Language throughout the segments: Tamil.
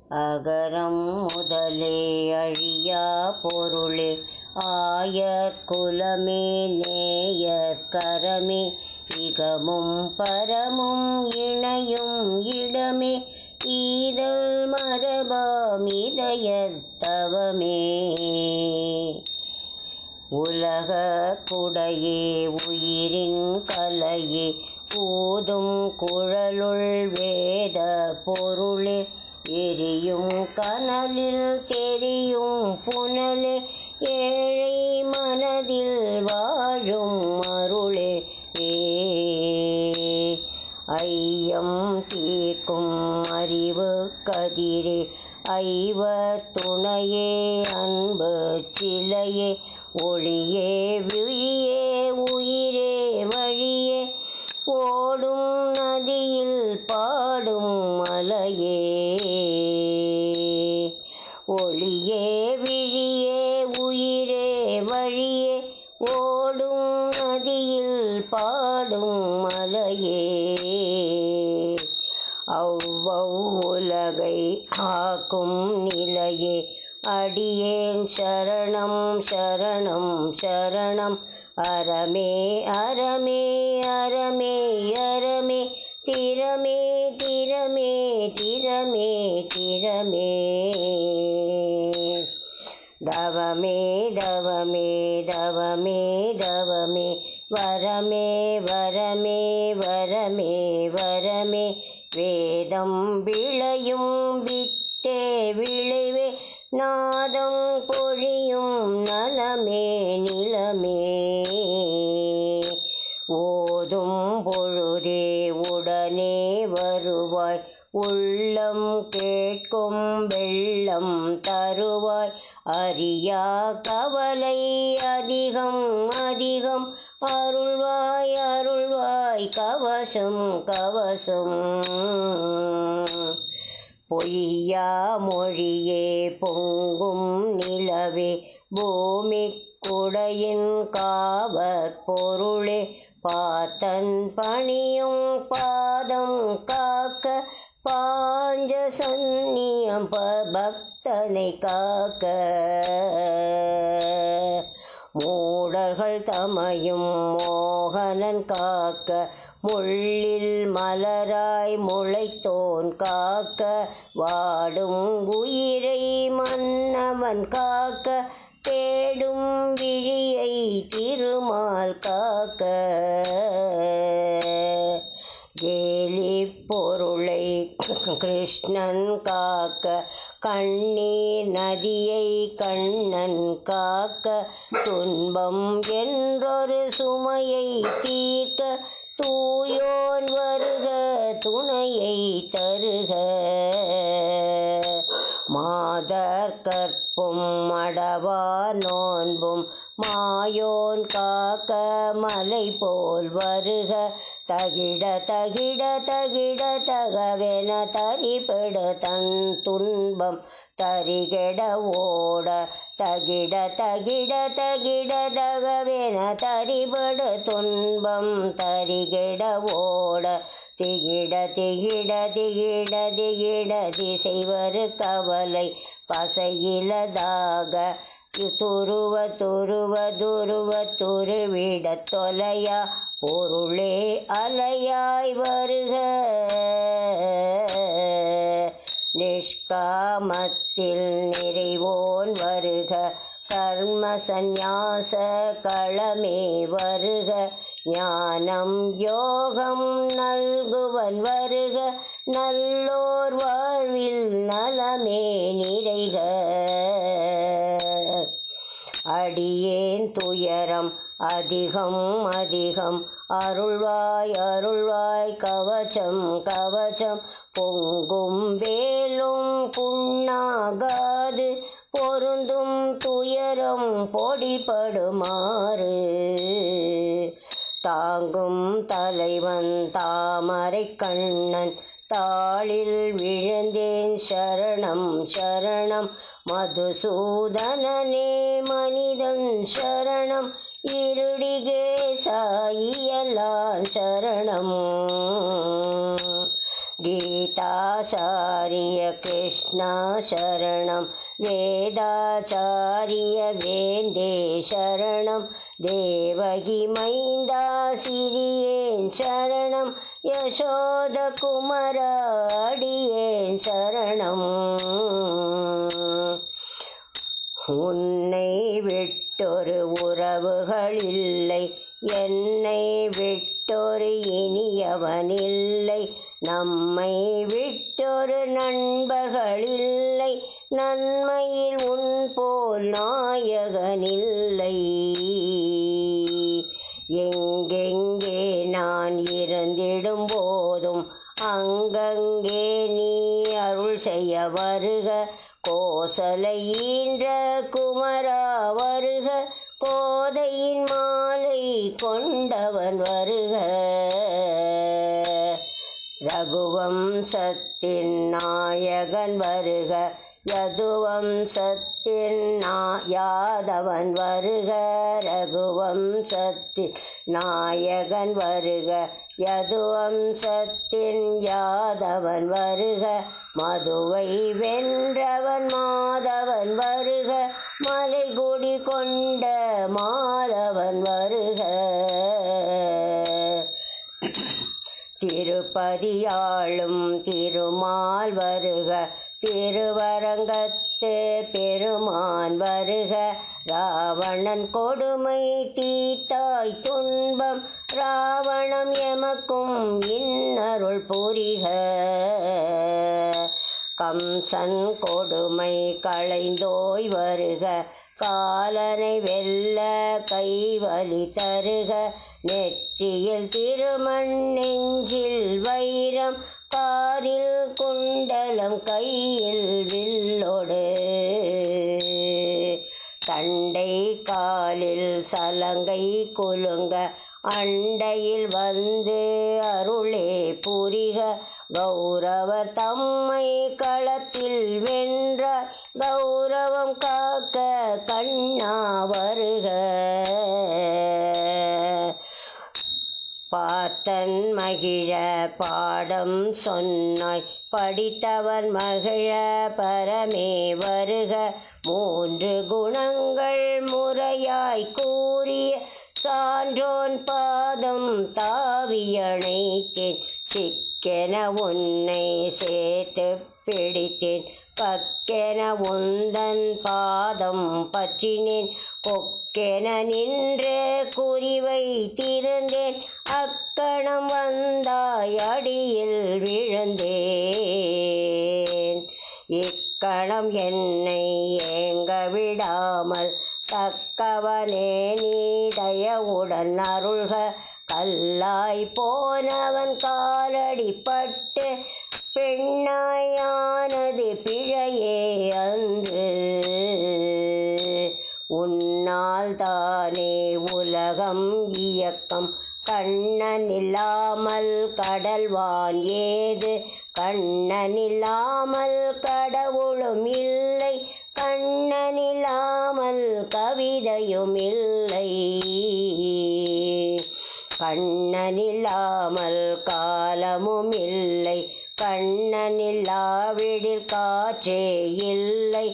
அகரம் முதலே அழியா பொருளே ஆயர் குலமே நேயர் கரமே இகமும் பரமும் இணையும் இடமே ஈதல் மரபாம் இதயத்தவமே. உலக குடையே உயிரின் கலையே ஊதும் குழலுள் வேத பொருளே எரியும் கனலில் தெரியும் புனலே ஏழை மனதில் வாழும் அருளே. ஐயம் தீர்க்கும் அறிவு கதிரே ஐவ துணையே அன்பு சிலையே ஒளியே விழியே உயிரே வழியே ஓடும் நதியில் பாடும் மலையே. ஒளியே விழியே உயிரே வழியே ஓடும் நதியில் பாடும் மலையே. அவ்வளகை ஆக்கும் நிலையே அடியேன் சரணம் சரணம் சரணம். அறமே அறமே அறமே அறமே திறமே திறமே திறமே திறமே. தவமே தவமே தவமே தவமே வரமே வரமே வரமே வரமே. வேதம் விளையும் வித்தே விளைவே நாதம் பொழியும் நலமே நிலமே. ஓதும் பொழுதே உடனே வருவாய் உள்ளம் கேட்கும் வெள்ளம் தருவாய். அறியா கவலை அதிகம் அதிகம் அருள்வாய் அருள்வாய் கவசம் கவசம். பொய்யா மொழியே பொங்கும் நிலவே பூமி குடையின் காவற் பொருளே பாத்தன் பணியும் பாதம் காக்க பாஞ்ச சந்நியம் பக்தனை காக்க. மூடர்கள் தமையும் மோகனன் காக்க முள்ளில் மலராய் முளைத்தோன் காக்க வாடும் உயிரை மன்னவன் காக்க தேடும் விழியை திருமால் காக்க. கேலி பொருளை கிருஷ்ணன் காக்க கண்ணீர் நதியை கண்ணன் காக்க துன்பம் என்றொரு சுமையை தீர்க்க தூயோன் வருக துணையை தருக. மாதர் கற்பும் மடவார் நோன்பும் மாயோன் காக்க மலை போல் வருக தகிட தகிட தகிட தகவென தரிபெடு தன் துன்பம் தரிகெட ஓட தகிட தகிட தகிட தகவென தரிபடு துன்பம் தரிகெட ஓட திகிட திகிட திகிட திகிட திசைவரு கவலை பசையிலதாக துருவ துருவ துருவ துருவிட தொலையா பொருளே அலையாய் வருக. நிஷ்காமத்தில் நிறைவோன் வருக கர்ம சந்நியாச களமே வருக ஞானம் யோகம் நல்குவன் வருக நல்லோர் வாழ்வில் நலமே நிறைக. அடியேன் துயரம் அதிகம் அதிகம் அருள்வாய் அருள்வாய் கவசம் கவசம். பொங்கும் வேலும் புண்ணாகாது பொருந்தும் துயரம் பொடிபடுமாறு தாங்கும் தலைவன் தாமரை கண்ணன் தாளில் விழுந்தேன் சரணம் சரணம். மதுசூதனனே மனிதன் சரணம் இருடிகே சாயியலான் சரணம். கீதாச்சாரிய கிருஷ்ணா சரணம், வேதாச்சாரிய வேந்தே சரணம், தேவகி மைந்தா சிறியேன் சரணம், யசோத குமரா அடியேன் சரணம். உன்னை விட்டொரு உறவுகள் இல்லை, என்னை விட்டொரு இனியவனில்லை, நம்மை விட்டொரு நண்பர்களில்லை, நன்மையில் உன் போல் நாயகனில்லை. எங்கெங்கே நான் இருந்திடும் போதும் அங்கங்கே நீ அருள் செய்ய வருக, கோசலை ஈன்ற குமரா வருக, கோதையின் மாலை கொண்டவன் வருக. ரகுவம்சத்தின் நாயகன் வருக, யதுவம்சத்தின் யாதவன் வருக. ரகுவம்சத்தின் நாயகன் வருக, யதுவம்சத்தின் யாதவன் வருக, மதுவை வென்றவன் மாதவன் வருக, மலைகுடி கொண்ட மாதவன் வருக. திருப்பதியாளும் திருமால் வருக, திருவரங்கத்து பெருமான் வருக, ராவணன் கொடுமை தீத்தாய் துன்பம், ராவணம் எமக்கும் இன்னருள் புரிக. கம்சன் கொடுமை களைந்தோய் வருக, காலனை வெல்ல கைவலி தருக, நெற்றியில் திருமண் நெஞ்சில் வைரம், காதில் குண்டலம் கையில் வில்லொடு, தண்டை காலில் சலங்கை குலுங்க, அண்டையில் வந்து அருளே புரிக, கௌரவர் தம்மை களத்தில் வென்றார், கௌரவம் காக்க கண்ணா வருக. பார்த்தன் மகிழ பாடம் சொன்னாய், படித்தவன் மகிழ பரமே வருக, மூன்று குணங்கள் முறையாய் கூறிய சான்றோன் பாதம் தாவியணைத்தேன், சிக்கென உன்னை சேர்த்து பிடித்தேன், பக்கென உந்தன் பாதம் பற்றினேன், கொக்கென நின்று குறிவை திருந்தேன், அக்கணம் வந்தாய் அடியில் விழுந்தேன். இக்கணம் என்னை ஏங்க விடாமல் தக்கவனே நீ தயவுடன் அருள்க, கல்லாய் போனவன் காலடி பட்டு பெண்ணாயானது பிழையே அன்று, உன்னால் தானே உலகம் இயக்கம், கண்ணனில்லாமல் கடல்வான் ஏது, கண்ணனில்லாமல் கடவுளும் இல்லை, கண்ணனில்லாமல் கவிதையும் இல்லை, கண்ணனில்லாமல் காலமும் இல்லை, கண்ணனில்லாவிடில் காற்றே இல்லை,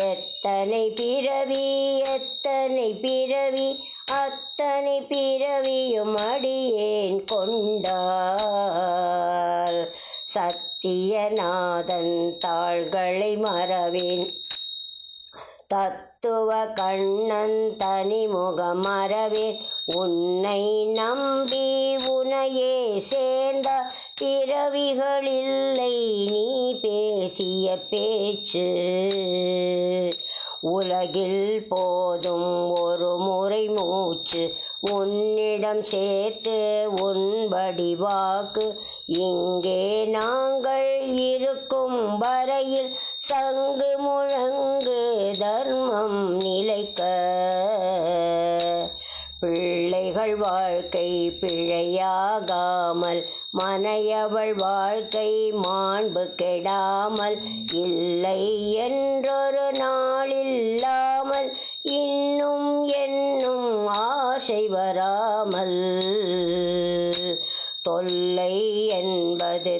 எத்தனை பிறவி எத்தனை பிறவி, அத்தனை பிறவியும் அடியேன் கொண்டால், சத்தியநாதன் தாள்களை மறவேன், தத்துவ கண்ணன் தனிமுகம் மறவேன், உன்னை நம்பி உனையே சேர்ந்த பிறவிகளில்லை நீ பேசிய பேச்சு, உலகில் போதும் ஒரு முறை மூச்சு, உன்னிடம் சேர்த்து உன்படி வாக்கு, இங்கே நாங்கள் இருக்கும் வரையில் சங்கு முழங்கு தர்மம் நிலைக்க, பிள்ளைகள் வாழ்க்கை பிழையாகாமல், மனையவள் வாழ்க்கை மாண்பு கெடாமல், இல்லை என்றொரு நாளில்லாமல், இன்னும் என்னும் ஆசை வராமல், தொல்லை என்பது